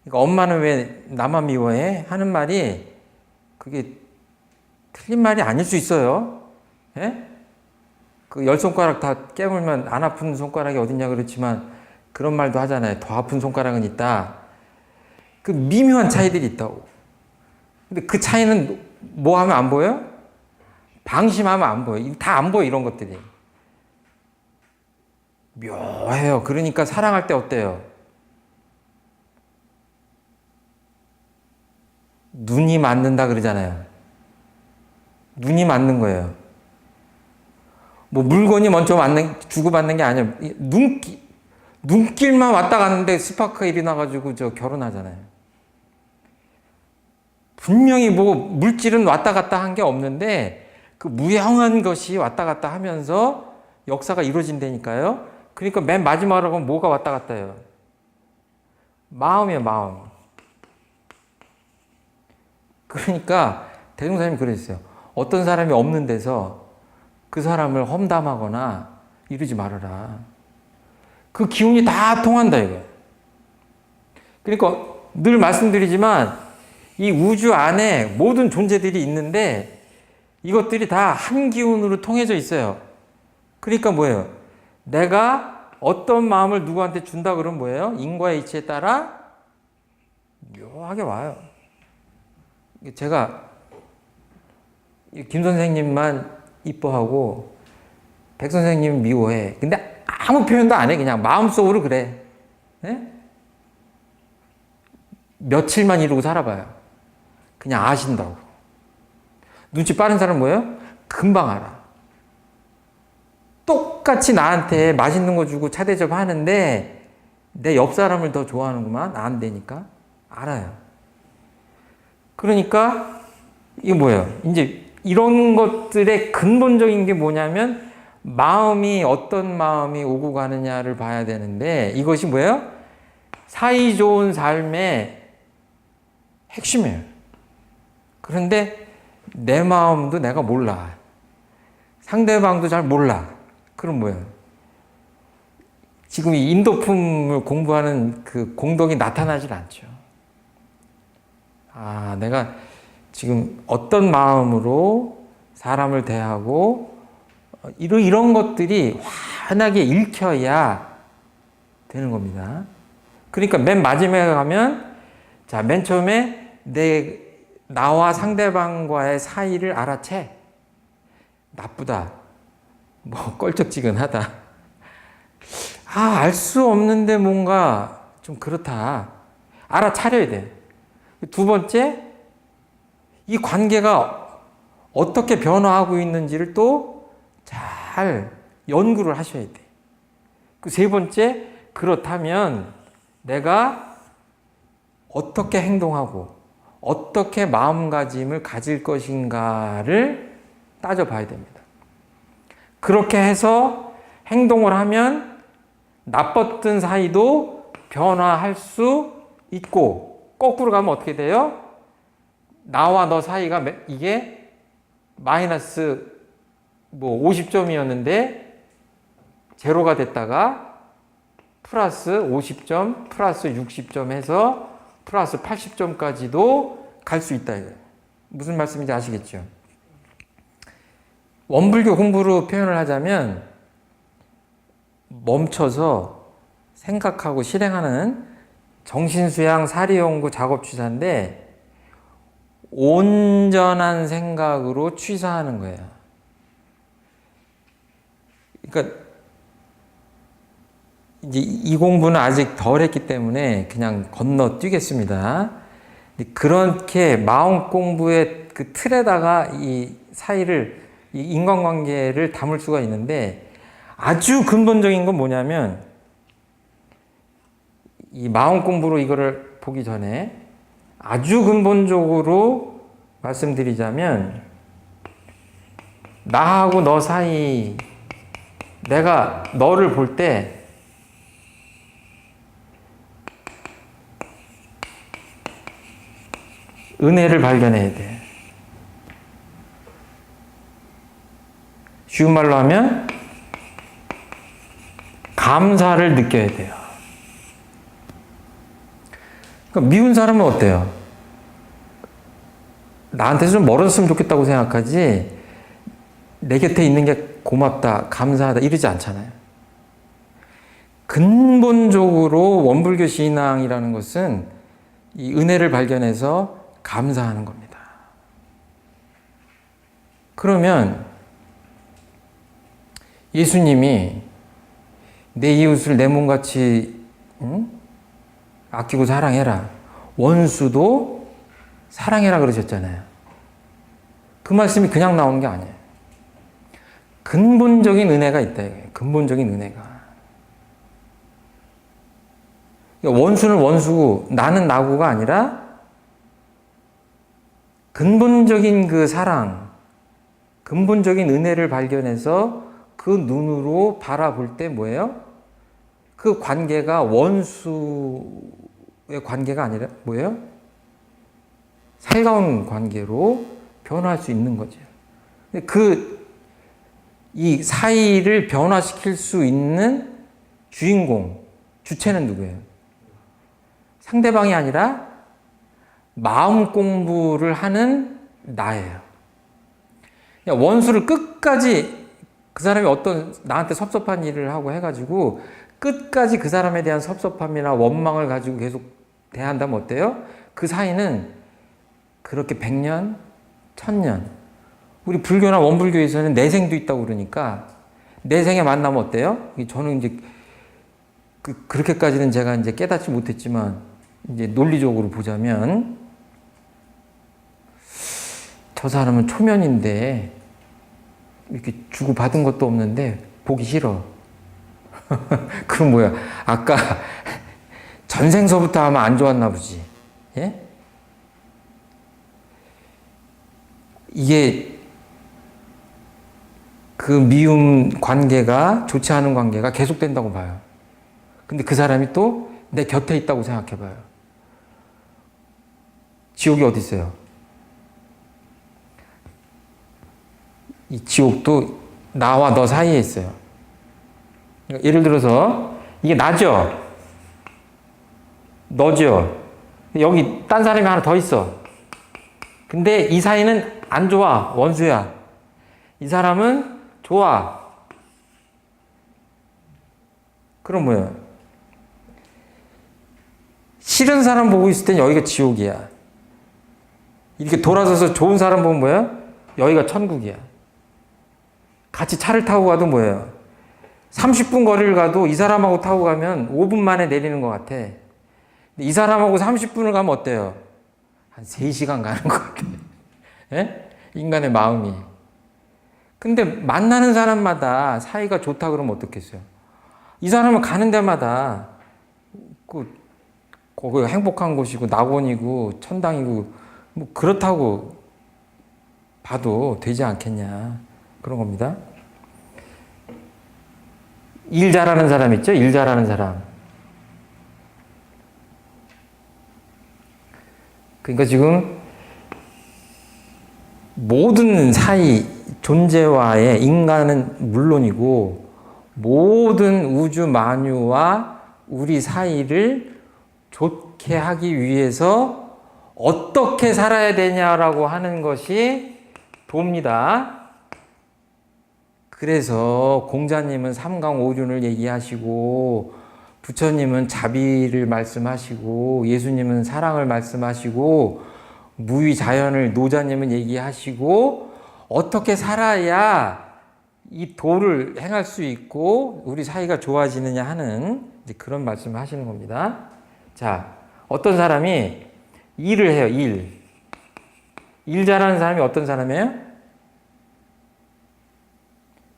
그러니까 엄마는 왜 나만 미워해? 하는 말이 그게 틀린 말이 아닐 수 있어요. 예? 그 10손가락 다 깨물면 안 아픈 손가락이 어딨냐 그렇지만 그런 말도 하잖아요. 더 아픈 손가락은 있다. 그 미묘한 차이들이 있다고. 근데 그 차이는 뭐 하면 안 보여요? 방심하면 안 보여요. 다 안 보여, 이런 것들이. 묘해요. 그러니까 사랑할 때 어때요? 눈이 맞는다 그러잖아요. 눈이 맞는 거예요. 뭐 물건이 먼저 주고받는 게 아니에요. 눈길만 왔다 갔는데 스파크가 일어나가지고 결혼하잖아요. 분명히 뭐 물질은 왔다 갔다 한 게 없는데 그 무형한 것이 왔다 갔다 하면서 역사가 이루어진다니까요. 그러니까 맨 마지막으로 뭐가 왔다 갔다 해요? 마음이에요, 마음. 그러니까 대종사님이 그랬어요. 어떤 사람이 없는 데서 그 사람을 험담하거나 이러지 말아라. 그 기운이 다 통한다 이거예요. 그러니까 늘 말씀드리지만 이 우주 안에 모든 존재들이 있는데 이것들이 다 한 기운으로 통해져 있어요. 그러니까 뭐예요? 내가 어떤 마음을 누구한테 준다 그러면 뭐예요? 인과의 이치에 따라 묘하게 와요. 제가 김 선생님만 이뻐하고 백 선생님 미워해. 근데 아무 표현도 안 해. 그냥 마음속으로 그래. 네? 며칠만 이러고 살아봐요. 그냥 아신다고. 눈치 빠른 사람 뭐예요? 금방 알아. 똑같이 나한테 맛있는 거 주고 차 대접하는데 내 옆 사람을 더 좋아하는구만. 안 되니까. 알아요. 그러니까 이게 뭐예요? 이제 이런 것들의 근본적인 게 뭐냐면 마음이 어떤 마음이 오고 가느냐를 봐야 되는데 이것이 뭐예요? 사이 좋은 삶의 핵심이에요. 그런데 내 마음도 내가 몰라. 상대방도 잘 몰라. 그럼 뭐예요? 지금 이 인도품을 공부하는 그 공덕이 나타나질 않죠. 아, 내가 지금 어떤 마음으로 사람을 대하고 이런 것들이 환하게 읽혀야 되는 겁니다. 그러니까 맨 마지막에 가면 자, 맨 처음에 나와 상대방과의 사이를 알아채. 나쁘다. 뭐 껄쩍지근하다. 아, 알 수 없는데 뭔가 좀 그렇다. 알아차려야 돼. 두 번째, 이 관계가 어떻게 변화하고 있는지를 또 잘 연구를 하셔야 돼. 그 세 번째, 그렇다면 내가 어떻게 행동하고 어떻게 마음가짐을 가질 것인가를 따져봐야 됩니다. 그렇게 해서 행동을 하면 나빴던 사이도 변화할 수 있고 거꾸로 가면 어떻게 돼요? 나와 너 사이가 이게 마이너스 뭐 50점이었는데 제로가 됐다가 플러스 50점, 플러스 60점 해서 플러스 80점까지도 갈 수 있다 이거예요. 무슨 말씀인지 아시겠죠? 원불교 공부로 표현을 하자면 멈춰서 생각하고 실행하는 정신수양 사리연구 작업 취사인데 온전한 생각으로 취사하는 거예요. 그러니까 이제 이 공부는 아직 덜 했기 때문에 그냥 건너뛰겠습니다. 그렇게 마음 공부의 그 틀에다가 이 사이를, 이 인간관계를 담을 수가 있는데 아주 근본적인 건 뭐냐면 이 마음 공부로 이거를 보기 전에 아주 근본적으로 말씀드리자면 나하고 너 사이 내가 너를 볼 때 은혜를 발견해야 돼. 쉬운 말로 하면 감사를 느껴야 돼요. 그러니까 미운 사람은 어때요? 나한테서 좀 멀어졌으면 좋겠다고 생각하지 내 곁에 있는 게 고맙다, 감사하다 이러지 않잖아요. 근본적으로 원불교 신앙이라는 것은 이 은혜를 발견해서 감사하는 겁니다. 그러면 예수님이 내 이웃을 내 몸같이 아끼고 사랑해라. 원수도 사랑해라 그러셨잖아요. 그 말씀이 그냥 나오는 게 아니에요. 근본적인 은혜가 있다. 근본적인 은혜가. 원수는 원수고 나는 나고가 아니라 근본적인 그 사랑, 근본적인 은혜를 발견해서 그 눈으로 바라볼 때 뭐예요? 그 관계가 원수의 관계가 아니라 뭐예요? 살가운 관계로 변화할 수 있는 거죠. 이 사이를 변화시킬 수 있는 주인공, 주체는 누구예요? 상대방이 아니라 마음 공부를 하는 나예요. 원수를 끝까지 그 사람이 어떤 나한테 섭섭한 일을 하고 해가지고 끝까지 그 사람에 대한 섭섭함이나 원망을 가지고 계속 대한다면 어때요? 그 사이는 그렇게 100년, 1000년. 우리 불교나 원불교에서는 내생도 있다고 그러니까 내생에 만나면 어때요? 저는 이제 그렇게까지는 제가 이제 깨닫지 못했지만 이제 논리적으로 보자면 저 사람은 초면인데 이렇게 주고 받은 것도 없는데 보기 싫어. 그럼 뭐야? 아까 전생서부터 하면 안 좋았나 보지. 예? 이게 그 미움 관계가, 좋지 않은 관계가 계속된다고 봐요. 근데 그 사람이 또 내 곁에 있다고 생각해 봐요. 지옥이 어디 있어요? 이 지옥도 나와 너 사이에 있어요. 그러니까 예를 들어서 이게 나죠? 너죠? 여기 딴 사람이 하나 더 있어. 근데 이 사이는 안 좋아. 원수야. 이 사람은 좋아. 그럼 뭐예요? 싫은 사람 보고 있을 땐 여기가 지옥이야. 이렇게 돌아서서 좋은 사람 보면 뭐예요? 여기가 천국이야. 같이 차를 타고 가도 뭐예요? 30분 거리를 가도 이 사람하고 타고 가면 5분 만에 내리는 것 같아. 이 사람하고 30분을 가면 어때요? 한 3시간 가는 것 같아. 예? 인간의 마음이. 근데 만나는 사람마다 사이가 좋다 그러면 어떻겠어요? 이 사람은 가는 데마다 거기가 행복한 곳이고 낙원이고 천당이고 뭐 그렇다고 봐도 되지 않겠냐 그런 겁니다. 일 잘하는 사람 있죠? 일 잘하는 사람. 그러니까 지금 모든 사이 존재와의 인간은 물론이고 모든 우주 만유와 우리 사이를 좋게 하기 위해서 어떻게 살아야 되냐라고 하는 것이 도입니다. 그래서 공자님은 삼강오륜을 얘기하시고 부처님은 자비를 말씀하시고 예수님은 사랑을 말씀하시고 무위자연을 노자님은 얘기하시고 어떻게 살아야 이 도를 행할 수 있고 우리 사이가 좋아지느냐 하는 이제 그런 말씀을 하시는 겁니다. 자, 어떤 사람이 일을 해요. 일 잘하는 사람이 어떤 사람이에요?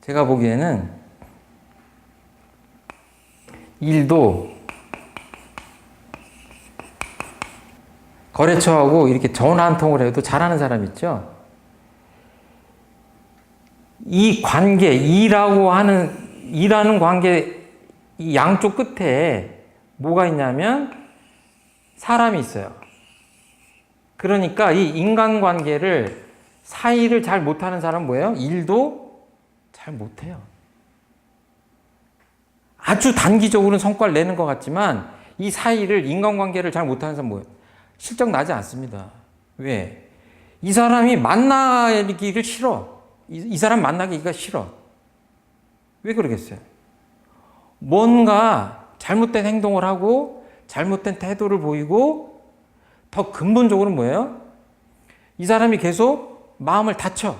제가 보기에는 일도 거래처하고 이렇게 전화 한 통을 해도 잘하는 사람 있죠? 이 관계, 일하는 관계, 이 양쪽 끝에 뭐가 있냐면 사람이 있어요. 그러니까 이 인간관계를, 사이를 잘 못하는 사람은 뭐예요? 일도 잘 못해요. 아주 단기적으로는 성과를 내는 것 같지만 이 사이를, 인간관계를 잘 못하는 사람은 뭐예요? 실적 나지 않습니다. 왜? 이 사람이 만나기를 싫어. 이 사람 만나기가 싫어. 왜 그러겠어요? 뭔가 잘못된 행동을 하고 잘못된 태도를 보이고 더 근본적으로 뭐예요? 이 사람이 계속 마음을 다쳐.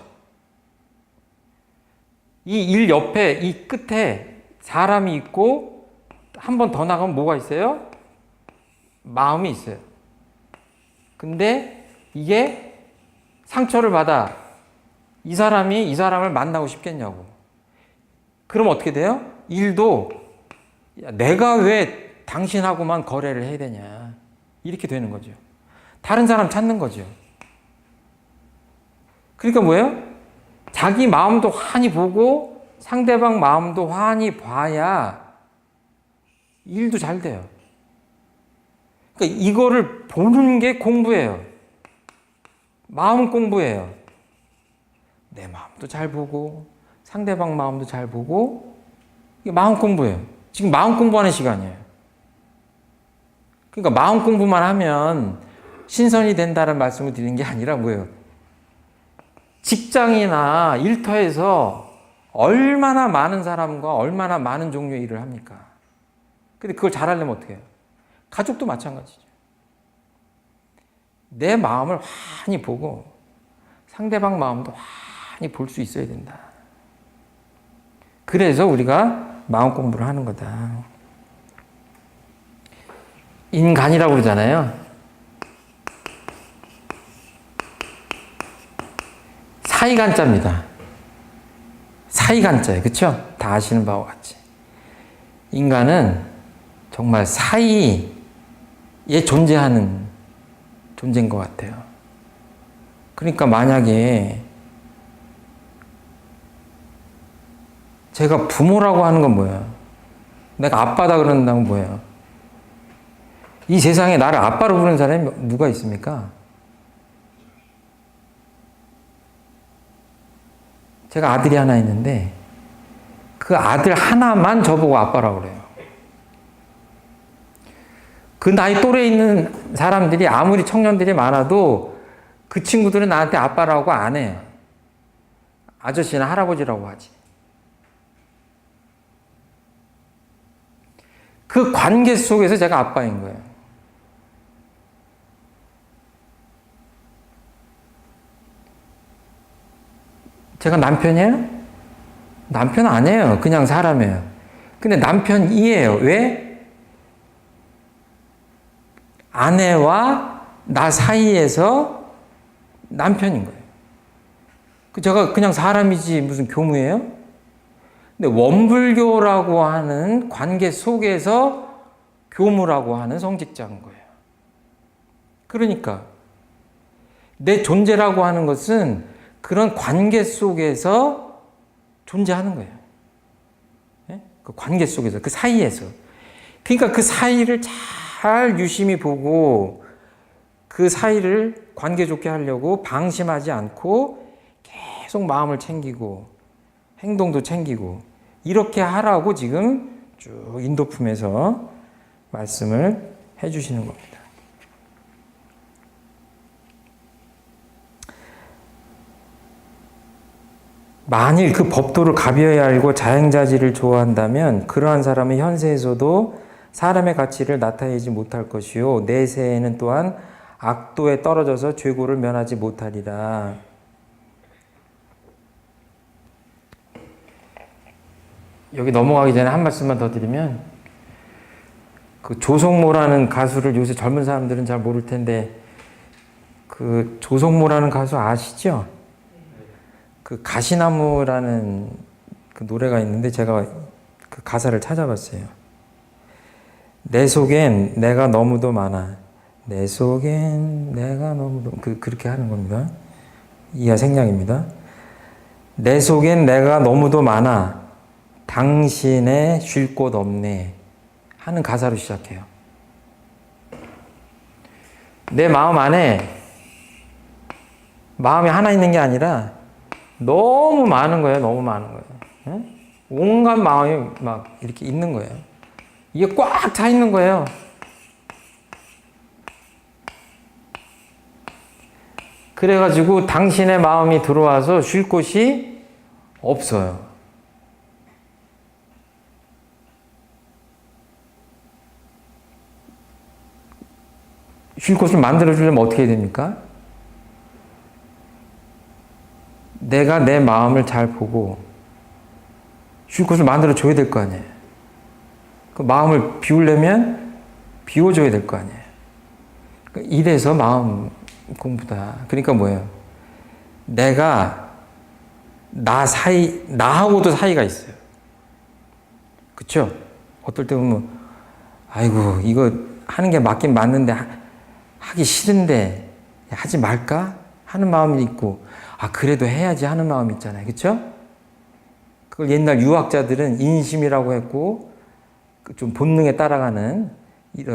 이 일 옆에, 이 끝에 사람이 있고 한 번 더 나가면 뭐가 있어요? 마음이 있어요. 근데 이게 상처를 받아. 이 사람이 이 사람을 만나고 싶겠냐고. 그럼 어떻게 돼요? 일도 내가 왜 당신하고만 거래를 해야 되냐. 이렇게 되는 거죠. 다른 사람 찾는 거죠. 그러니까 뭐예요? 자기 마음도 환히 보고 상대방 마음도 환히 봐야 일도 잘 돼요. 그러니까 이거를 보는 게 공부예요. 마음 공부예요. 내 마음도 잘 보고 상대방 마음도 잘 보고 이게 마음 공부예요. 지금 마음 공부하는 시간이에요. 그러니까 마음 공부만 하면 신선이 된다는 말씀을 드리는 게 아니라 뭐예요? 직장이나 일터에서 얼마나 많은 사람과 얼마나 많은 종류의 일을 합니까? 근데 그걸 잘하려면 어떻게 해요? 가족도 마찬가지죠. 내 마음을 환히 보고 상대방 마음도 환히 볼 수 있어야 된다. 그래서 우리가 마음 공부를 하는 거다. 인간이라고 그러잖아요. 사이간자입니다. 사이간자예요. 그렇죠? 다 아시는 바와 같이. 인간은 정말 사이에 존재하는 존재인 것 같아요. 그러니까 만약에 제가 부모라고 하는 건 뭐예요? 내가 아빠다 그런다면 뭐예요? 이 세상에 나를 아빠로 부르는 사람이 누가 있습니까? 제가 아들이 하나 있는데 그 아들 하나만 저보고 아빠라고 그래요. 그 나이 또래에 있는 사람들이 아무리 청년들이 많아도 그 친구들은 나한테 아빠라고 안 해. 아저씨나 할아버지라고 하지. 그 관계 속에서 제가 아빠인 거예요. 제가 남편이에요? 남편 아니에요. 그냥 사람이에요. 근데 남편이에요. 왜? 아내와 나 사이에서 남편인 거예요. 제가 그냥 사람이지 무슨 교무예요? 근데 원불교라고 하는 관계 속에서 교무라고 하는 성직자인 거예요. 그러니까 내 존재라고 하는 것은 그런 관계 속에서 존재하는 거예요. 그 관계 속에서, 그 사이에서. 그러니까 그 사이를 잘 유심히 보고 그 사이를 관계 좋게 하려고 방심하지 않고 계속 마음을 챙기고 행동도 챙기고 이렇게 하라고 지금 쭉 인도품에서 말씀을 해주시는 겁니다. 만일 그 법도를 가벼이 알고 자행자지를 좋아한다면 그러한 사람은 현세에서도 사람의 가치를 나타내지 못할 것이요 내세에는 또한 악도에 떨어져서 죄고를 면하지 못하리라. 여기 넘어가기 전에 한 말씀만 더 드리면 그 조성모라는 가수를 요새 젊은 사람들은 잘 모를 텐데 그 조성모라는 가수 아시죠? 그 가시나무라는 그 노래가 있는데 제가 그 가사를 찾아봤어요. 내 속엔 내가 너무도 많아. 내 속엔 내가 너무도 그렇게 하는 겁니다. 이하 생략입니다. 내 속엔 내가 너무도 많아. 당신의 쉴 곳 없네. 하는 가사로 시작해요. 내 마음 안에 마음이 하나 있는 게 아니라 너무 많은 거예요. 너무 많은 거예요. 네? 온갖 마음이 막 이렇게 있는 거예요. 이게 꽉 차 있는 거예요. 그래가지고 당신의 마음이 들어와서 쉴 곳이 없어요. 쉴 곳을 만들어주려면 어떻게 해야 됩니까? 내가 내 마음을 잘 보고 쉴 곳을 만들어줘야 될 거 아니에요. 그 마음을 비우려면 비워줘야 될 거 아니에요. 이래서 마음 공부다. 그러니까 뭐예요? 내가 나하고도 사이가 있어요. 그쵸? 어떨 때 보면, 아이고, 이거 하는 게 맞긴 맞는데, 하기 싫은데, 하지 말까? 하는 마음이 있고, 그래도 해야지 하는 마음이 있잖아요. 그쵸? 그걸 옛날 유학자들은 인심이라고 했고, 좀 본능에 따라가는,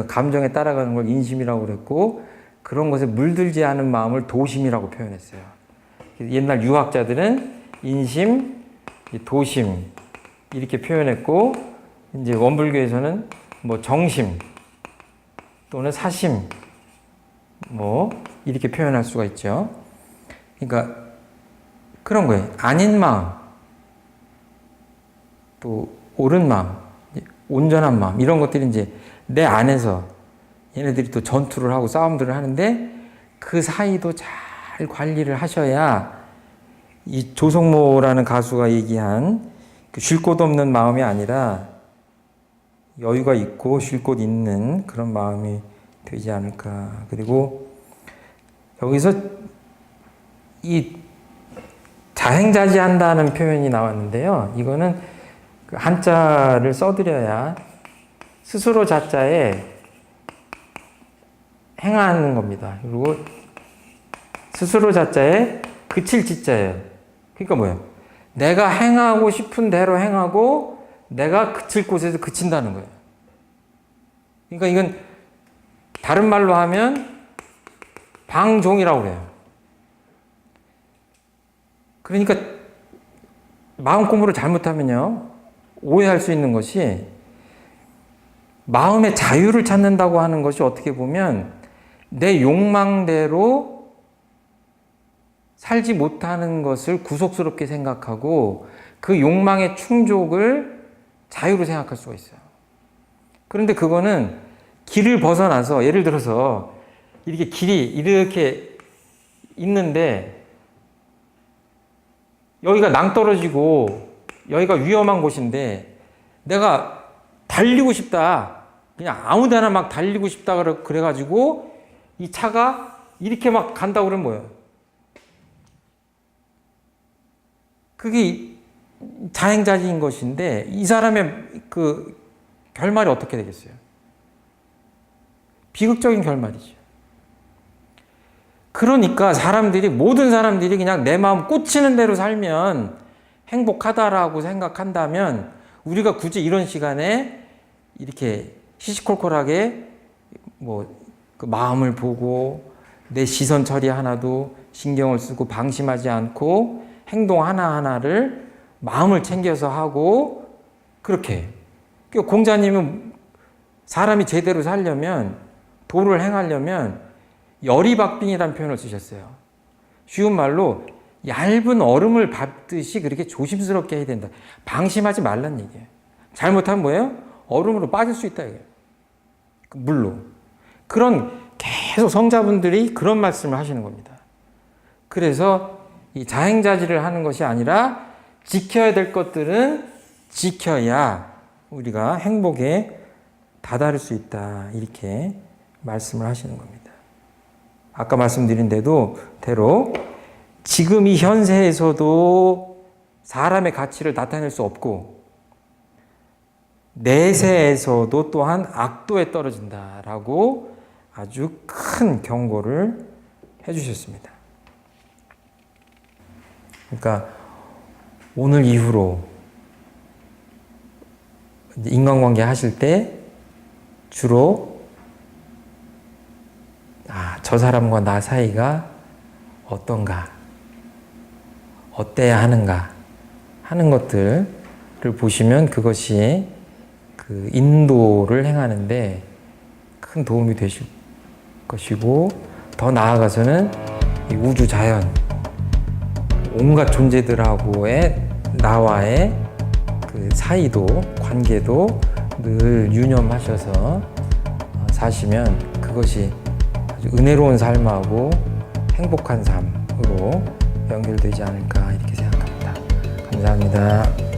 감정에 따라가는 걸 인심이라고 그랬고, 그런 것에 물들지 않은 마음을 도심이라고 표현했어요. 옛날 유학자들은 인심, 도심 이렇게 표현했고, 이제 원불교에서는 뭐 정심 또는 사심 뭐 이렇게 표현할 수가 있죠. 그러니까 그런 거예요. 아닌 마음, 또 옳은 마음, 온전한 마음, 이런 것들이 이제 내 안에서 얘네들이 또 전투를 하고 싸움들을 하는데, 그 사이도 잘 관리를 하셔야 이 조성모라는 가수가 얘기한 그 쉴 곳 없는 마음이 아니라 여유가 있고 쉴 곳 있는 그런 마음이 되지 않을까. 그리고 여기서 이 자행자지한다는 표현이 나왔는데요. 이거는 그 한자를 써드려야 스스로 자자에 행하는 겁니다. 그리고 스스로 자자에 그칠 지자예요. 그러니까 뭐예요? 내가 행하고 싶은 대로 행하고 내가 그칠 곳에서 그친다는 거예요. 그러니까 이건 다른 말로 하면 방종이라고 그래요. 그러니까 마음 공부를 잘못하면요, 오해할 수 있는 것이, 마음의 자유를 찾는다고 하는 것이 어떻게 보면 내 욕망대로 살지 못하는 것을 구속스럽게 생각하고 그 욕망의 충족을 자유로 생각할 수가 있어요. 그런데 그거는 길을 벗어나서, 예를 들어서 이렇게 길이 이렇게 있는데 여기가 낭떠러지고 여기가 위험한 곳인데 내가 달리고 싶다, 그냥 아무 데나 막 달리고 싶다 그래가지고 이 차가 이렇게 막 간다고 그러면 뭐예요? 그게 자행자지인 것인데 이 사람의 그 결말이 어떻게 되겠어요? 비극적인 결말이죠. 그러니까 모든 사람들이 그냥 내 마음 꽂히는 대로 살면 행복하다라고 생각한다면, 우리가 굳이 이런 시간에 이렇게 시시콜콜하게 뭐 그 마음을 보고 내 시선 처리 하나도 신경을 쓰고 방심하지 않고 행동 하나하나를 마음을 챙겨서 하고, 그렇게 공자님은 사람이 제대로 살려면, 도를 행하려면 열이박빙이라는 표현을 쓰셨어요. 쉬운 말로 얇은 얼음을 밟듯이 그렇게 조심스럽게 해야 된다. 방심하지 말란 얘기예요. 잘못하면 뭐예요? 얼음으로 빠질 수 있다 이거예요. 물로. 그런 계속 성자분들이 그런 말씀을 하시는 겁니다. 그래서 이 자행자지를 하는 것이 아니라 지켜야 될 것들은 지켜야 우리가 행복에 다다를 수 있다, 이렇게 말씀을 하시는 겁니다. 아까 말씀드린 대로 지금 이 현세에서도 사람의 가치를 나타낼 수 없고 내세에서도 또한 악도에 떨어진다라고 아주 큰 경고를 해주셨습니다. 그러니까 오늘 이후로 인간관계 하실 때 주로 저 사람과 나 사이가 어떤가, 어때야 하는가 하는 것들을 보시면 그것이 그 인도를 행하는데 큰 도움이 되실 것이고, 더 나아가서는 이 우주 자연, 온갖 존재들하고의 나와의 그 사이도, 관계도 늘 유념하셔서 사시면 그것이 아주 은혜로운 삶하고 행복한 삶으로 연결되지 않을까, 이렇게 생각합니다. 감사합니다.